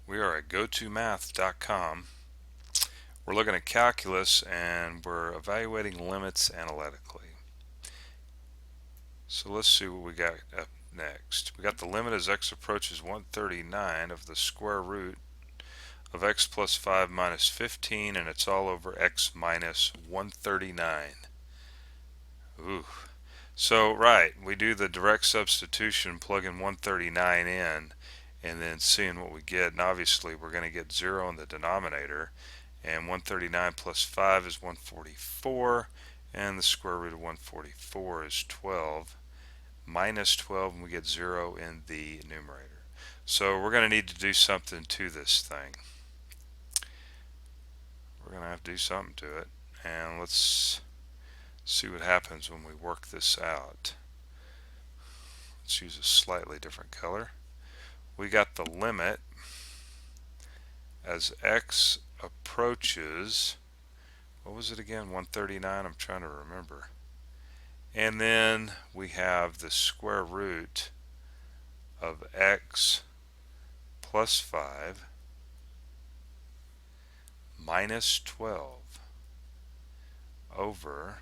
We are at gotomath.com. We're looking at calculus and we're evaluating limits analytically. So let's see what we got up next. We got the limit as x approaches 139 of the square root of x plus 5 minus 15, and it's all over x minus 139. Ooh. So, right, we do the direct substitution, plugging 139 in, and then seeing what we get. And obviously, we're going to get 0 in the denominator. And 139 plus 5 is 144. And the square root of 144 is 12. Minus 12, and we get 0 in the numerator. So we're going to need to do something to this thing. We're going to have to do something to it. And let's see what happens when we work this out. Let's use a slightly different color. We got the limit as x approaches, what was it again, 139? I'm trying to remember. And then we have the square root of x plus 5 minus 12 over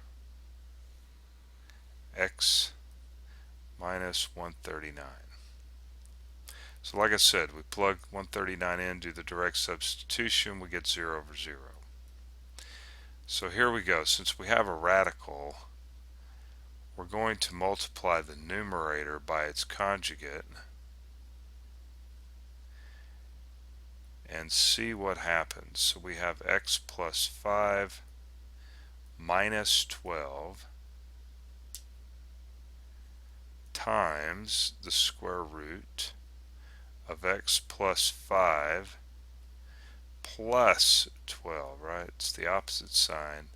x minus 139. So like I said, we plug 139 in, do the direct substitution, we get 0 over 0. So here we go. Since we have a radical, we're going to multiply the numerator by its conjugate and see what happens. So we have x plus 5 minus 12 times the square root of x plus 5 plus 12, right? It's the opposite sign.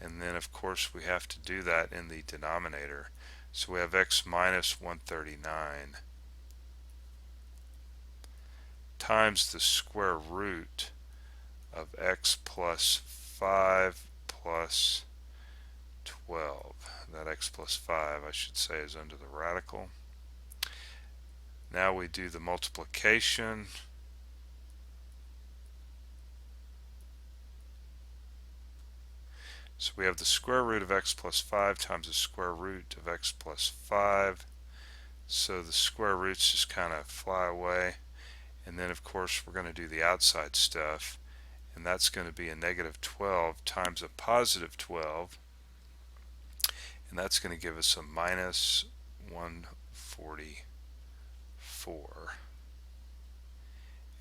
And then, of course, we have to do that in the denominator. So we have x minus 139 times the square root of x plus 5 plus 12. That x plus 5, I should say, is under the radical. Now we do the multiplication. So we have the square root of x plus 5 times the square root of x plus 5. So the square roots just kind of fly away. And then, of course, we're going to do the outside stuff. And that's going to be a negative 12 times a positive 12. And that's going to give us a minus 144.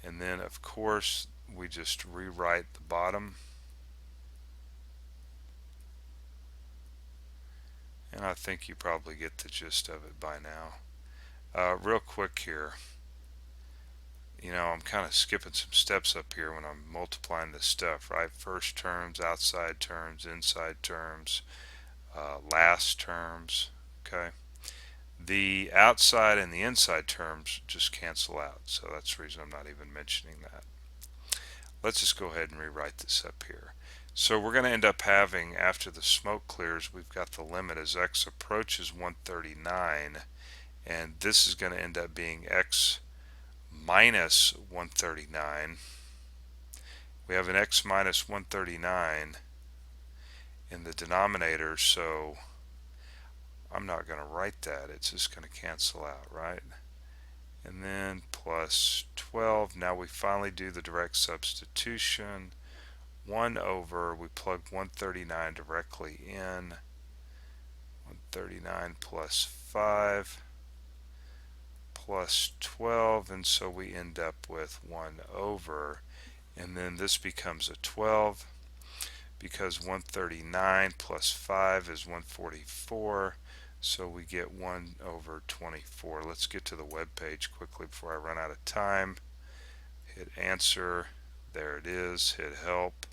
And then, of course, we just rewrite the bottom. And I think you probably get the gist of it by now. Real quick here, I'm kind of skipping some steps up here when I'm multiplying this stuff, right? First terms, outside terms, inside terms, last terms, okay? The outside and the inside terms just cancel out, so that's the reason I'm not even mentioning that. Let's just go ahead and rewrite this up here. So we're going to end up having, after the smoke clears, we've got the limit as x approaches 139, and this is going to end up being x minus 139. We have an x minus 139 in the denominator, so I'm not going to write that. It's just going to cancel out, right? And then plus 12. Now we finally do the direct substitution. 1 over, we plug 139 directly in. 139 plus 5 plus 12, and so we end up with 1 over, and then this becomes a 12 because 139 plus 5 is 144, so we get 1 over 24. Let's get to the web page quickly before I run out of time. Hit answer, there it is, hit help,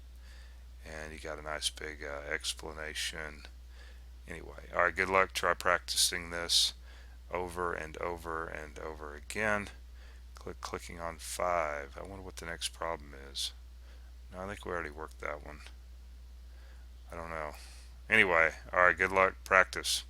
and you got a nice big explanation. Anyway, alright, good luck. Try practicing this over and over and over again. Clicking on 5. I wonder what the next problem is. No, I think we already worked that one. I don't know. Anyway, alright, good luck. Practice.